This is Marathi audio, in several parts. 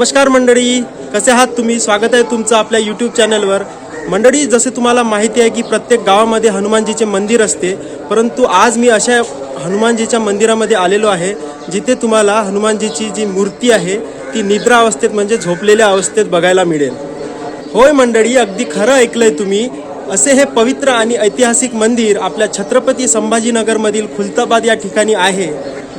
नमस्कार मंडळी, कसे आहात तुम्ही? स्वागत आहे तुमचं आपल्या यूट्यूब चॅनलवर. मंडळी, जसे तुम्हाला माहिती आहे की प्रत्येक गावामध्ये हनुमानजीचे मंदिर असते, परंतु आज मी अशा हनुमानजीच्या मंदिरामध्ये आलेलो आहे जिथे तुम्हाला हनुमानजीची जी मूर्ती आहे ती निद्रा अवस्थेत म्हणजे झोपलेल्या अवस्थेत बघायला मिळेल. होय मंडळी, अगदी खरं ऐकलंय तुम्ही. असे हे पवित्र आणि ऐतिहासिक मंदिर आपल्या छत्रपती संभाजीनगरमधील खुलताबाद या ठिकाणी आहे,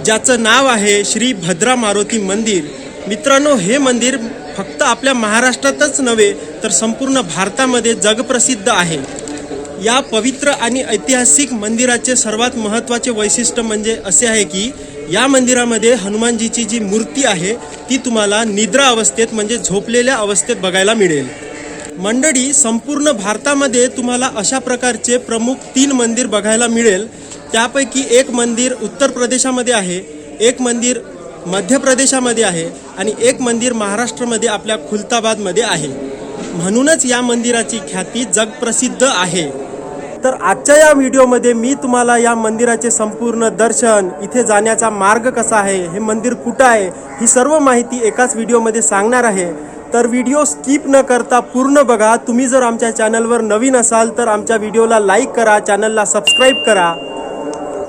ज्याचं नाव आहे श्री भद्रा मारुती मंदिर. मित्रांनो, हे मंदिर फक्त आपल्या महाराष्ट्रातच नव्हे तर संपूर्ण भारतामध्ये जगप्रसिद्ध आहे. या पवित्र आणि ऐतिहासिक मंदिराचे सर्वात महत्त्वाचे वैशिष्ट्य म्हणजे असे आहे की या मंदिरामध्ये हनुमानजीची जी मूर्ती आहे ती तुम्हाला निद्रा अवस्थेत म्हणजे झोपलेल्या अवस्थेत बघायला मिळेल. मंडळी, संपूर्ण भारतामध्ये तुम्हाला अशा प्रकारचे प्रमुख 3 मंदिर बघायला मिळेल. त्यापैकी एक मंदिर उत्तर प्रदेशामध्ये आहे, एक मंदिर मध्य प्रदेशामध्ये आहे आणि एक मंदिर महाराष्ट्रामध्ये आपल्या खुलताबादमध्ये आहे. म्हणूनच या मंदिराची ख्याती जगप्रसिद्ध आहे. तर आजच्या या व्हिडिओमध्ये मी तुम्हाला या मंदिराचे संपूर्ण दर्शन, इथे जाण्याचा मार्ग कसा आहे, हे मंदिर कुठं आहे, ही सर्व माहिती एकाच व्हिडिओमध्ये सांगणार आहे. तर व्हिडिओ स्किप न करता पूर्ण बघा. तुम्ही जर आमच्या चॅनलवर नवीन असाल तर आमच्या व्हिडिओला लाईक करा, चॅनलला सबस्क्राईब करा.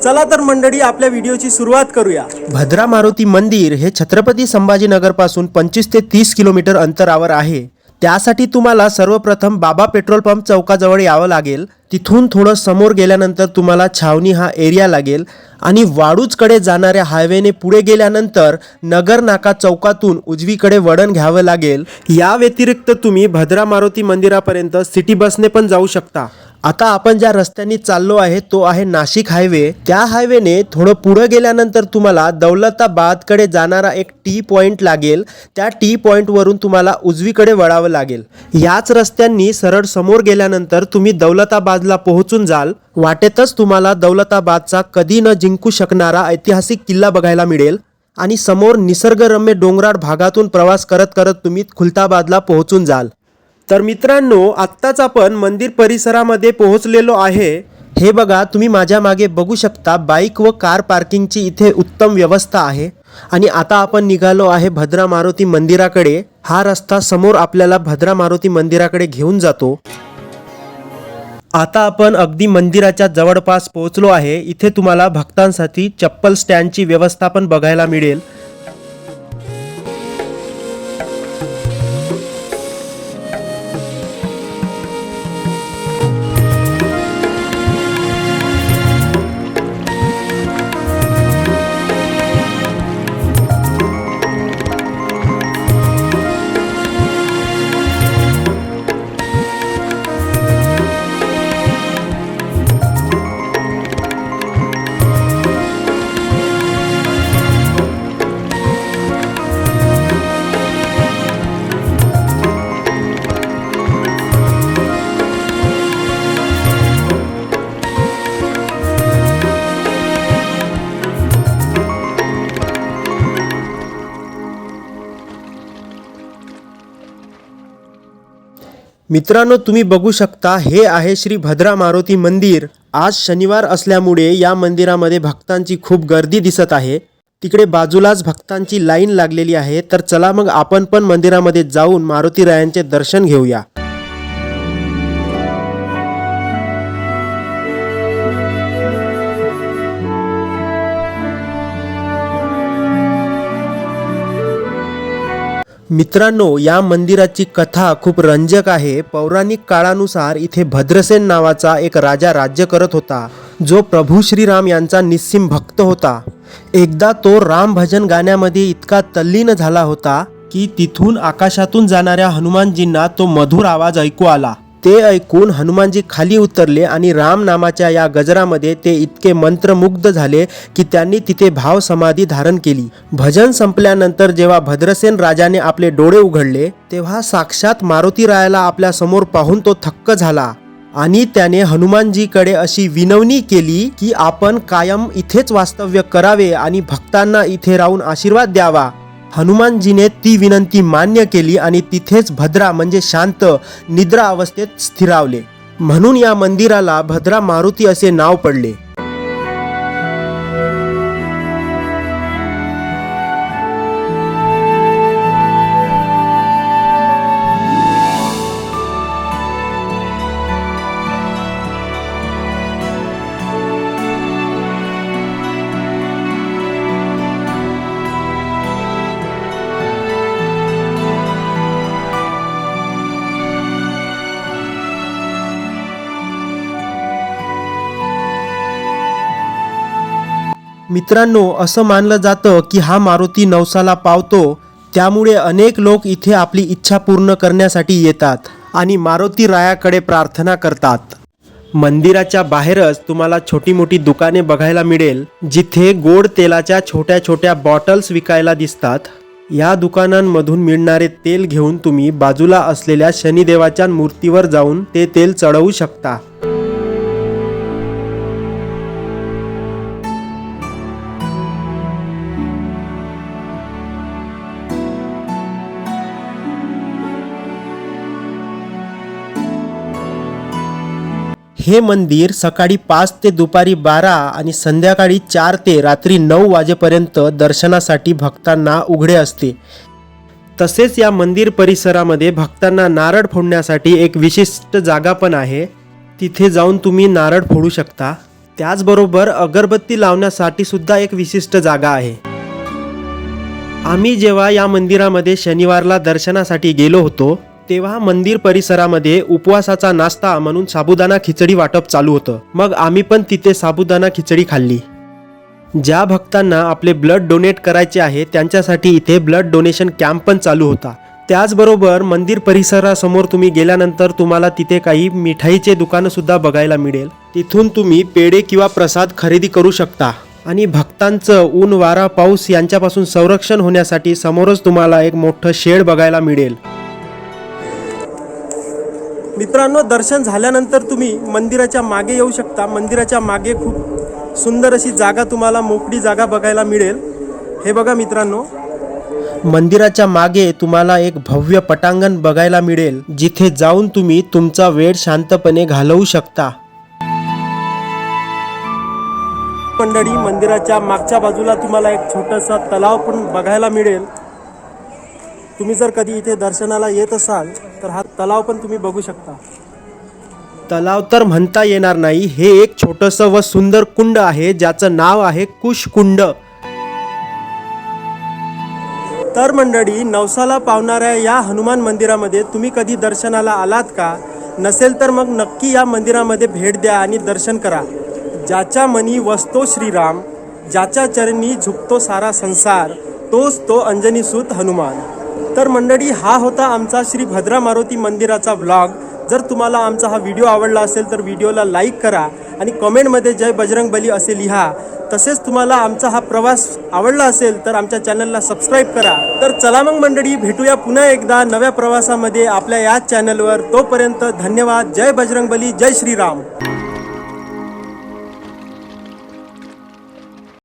चला तर मंडळी, आपल्या व्हिडिओची सुरुवात करूया. भद्रा मारुती मंदिर हे छत्रपती संभाजीनगरपासून 25 ते 30 किलोमीटर अंतरावर आहे. त्यासाठी तुम्हाला सर्वप्रथम बाबा पेट्रोल पंप चौकाजवळ यावं लागेल. तिथून थोडं समोर गेल्यानंतर तुम्हाला छावणी हा एरिया लागेल आणि वाळूजकडे जाणाऱ्या हायवेने पुढे गेल्यानंतर नगर नाका चौकातून उजवीकडे वळण घ्यावं लागेल. या व्यतिरिक्त तुम्ही भद्रा मारुती मंदिरापर्यंत सिटी बसने पण जाऊ शकता. आता आपण ज्या रस्त्याने चाललो आहे तो आहे नाशिक हायवे. त्या हायवेने थोडं पुढे गेल्यानंतर तुम्हाला दौलताबादकडे जाणारा एक टी पॉइंट लागेल. त्या टी पॉइंटवरून तुम्हाला उजवीकडे वळावं लागेल. याच रस्त्यांनी सरळ समोर गेल्यानंतर तुम्ही दौलताबादला पोहोचून जाल. वाटेतच तुम्हाला दौलताबादचा कधी न जिंकू शकणारा ऐतिहासिक किल्ला बघायला मिळेल आणि समोर निसर्गरम्य डोंगराळ भागातून प्रवास करत करत तुम्ही खुलताबादला पोहोचून जाल. तर मित्रांनो, आत्ताच आपण मंदिर परिसरामध्ये पोहोचलेलो आहे. हे बघा, तुम्ही माझ्या मागे बघू शकता बाईक व कार पार्किंगची इथे उत्तम व्यवस्था आहे. आणि आता आपण निघालो आहे भद्रा मारुती मंदिराकडे. हा रस्ता समोर आपल्याला भद्रा मारुती मंदिराकडे घेऊन जातो. आता आपण अगदी मंदिराच्या जवळपास पोहोचलो आहे. इथे तुम्हाला भक्तांसाठी चप्पल स्टँडची व्यवस्था पण बघायला मिळेल. मित्रांनो, तुम्ही बघू शकता हे आहे श्री भद्रा मारुती मंदिर. आज शनिवार असल्यामुळे या मंदिरामध्ये भक्तांची खूप गर्दी दिसत आहे. तिकडे बाजूलाच भक्तांची लाईन लागलेली आहे. तर चला मग आपण पण मंदिरामध्ये जाऊन मारुतीरायांचे दर्शन घेऊया. मित्रांनो, या मंदिराची कथा खूप रंजक आहे. पौराणिक काळानुसार इथे भद्रसेन नावाचा एक राजा राज्य करत होता, जो प्रभू श्रीराम यांचा निस्सीम भक्त होता. एकदा तो राम भजन गाण्यामध्ये इतका तल्लीन झाला होता की तिथून आकाशातून जाणाऱ्या हनुमानजींना तो मधुर आवाज ऐकू आला. ते ऐकून हनुमानजी खाली उतरले आणि राम नामाच्या या गजरामध्ये ते इतके मंत्रमुग्ध झाले की त्यांनी तिथे भाव समाधी धारण केली. भजन संपल्यानंतर जेव्हा भद्रसेन राजाने आपले डोळे उघडले तेव्हा साक्षात मारुतीरायाला आपल्या समोर पाहून तो थक्क झाला आणि त्याने हनुमानजीकडे अशी विनवणी केली की आपण कायम इथेच वास्तव्य करावे आणि भक्तांना इथे राहून आशीर्वाद द्यावा. हनुमानजीने ती विनंती मान्य केली आणि तिथेच भद्रा म्हणजे शांत निद्रा अवस्थेत स्थिरावले. म्हणून या मंदिराला भद्रा मारुती असे नाव पडले. मित्रांनो, असं मानलं जातं की हा मारुती नवसाला पावतो, त्यामुळे अनेक लोक इथे आपली इच्छा पूर्ण करण्यासाठी येतात आणि मारुती रायाकडे प्रार्थना करतात. मंदिराच्या बाहेरच तुम्हाला छोटी मोठी दुकाने बघायला मिळेल, जिथे गोड तेलाच्या छोट्या छोट्या बॉटल्स विकायला दिसतात. या दुकानांमधून मिळणारे तेल घेऊन तुम्ही बाजूला असलेल्या शनिदेवाच्या मूर्तीवर जाऊन ते तेल चढवू शकता. हे मंदिर सकाळी 5 ते दुपारी 12 आणि संध्याकाळी 4 ते रात्री 9 वाजेपर्यंत दर्शनासाठी भक्तांना उघडे असते. तसेच या मंदिर परिसरामध्ये भक्तांना नारळ फोडण्यासाठी एक विशिष्ट जागा पण आहे. तिथे जाऊन तुम्ही नारळ फोडू शकता. त्याचबरोबर अगरबत्ती लावण्यासाठी सुद्धा एक विशिष्ट जागा आहे. आम्ही जेव्हा या मंदिरामध्ये शनिवारला दर्शनासाठी गेलो होतो, तेव्हा मंदिर परिसरामध्ये उपवासाचा नाश्ता म्हणून साबुदाणा खिचडी वाटप चालू होतं. मग आम्ही पण तिथे साबुदाणा खिचडी खाल्ली. ज्या भक्तांना आपले ब्लड डोनेट करायचे आहे त्यांच्यासाठी इथे ब्लड डोनेशन कॅम्प पण चालू होता. त्याचबरोबर मंदिर परिसरासमोर तुम्ही गेल्यानंतर तुम्हाला तिथे काही मिठाईचे दुकानं सुद्धा बघायला मिळेल. तिथून तुम्ही पेढे किंवा प्रसाद खरेदी करू शकता. आणि भक्तांचं ऊन, वारा, पाऊस यांच्यापासून संरक्षण होण्यासाठी समोरच तुम्हाला एक मोठं शेड बघायला मिळेल. मित्रांनो, दर्शन झाल्यानंतर तुम्ही मंदिराच्या मागे येऊ शकता. मंदिराच्या मागे खूप सुंदर अशी जागा, तुम्हाला मोकळी जागा बघायला मिळेल. हे बघा मित्रांनो, मंदिराच्या मागे तुम्हाला एक भव्य पटांगण बघायला मिळेल, जिथे जाऊन तुम्ही तुमचा वेळ शांतपणे घालवू शकता. मंडळी, मंदिराच्या मागच्या बाजूला तुम्हाला एक छोटासा तलाव पण बघायला मिळेल. तुम्ही जर कधी इथे दर्शनाला येत असाल तर हा तलाव पण तुम्ही बघू शकता. तलाव तर म्हणता येणार नाही, हे एक छोटंसं व सुंदर कुंड आहे, ज्याचं नाव आहे कुशकुंड. तर मंडळी, नवसाला पावणाऱ्या या हनुमान मंदिरामध्ये तुम्ही कधी दर्शनाला आलात का? नसेल तर मग नक्की या मंदिरामध्ये भेट द्या आणि दर्शन करा. ज्याच्या मनी वसतो श्रीराम, ज्याच्या चरणी झुकतो सारा संसार, तोच तो अंजनीसूत हनुमान. तर मंडळी, हा होता आमचा श्री भद्रा मारुती मंदिराचा व्लॉग. जर तुम्हाला आमचा हा व्हिडिओ आवडला असेल तर व्हिडिओला लाईक करा आणि कमेंटमध्ये जय बजरंगबली असे लिहा. तसेच तुम्हाला आमचा हा प्रवास आवडला असेल तर आमच्या चॅनलला सबस्क्राईब करा. तर चला मग मंडळी, भेटूया पुन्हा एकदा नव्या प्रवासामध्ये आपल्या याच चॅनलवर. तोपर्यंत धन्यवाद. जय बजरंगबली, जय श्रीराम.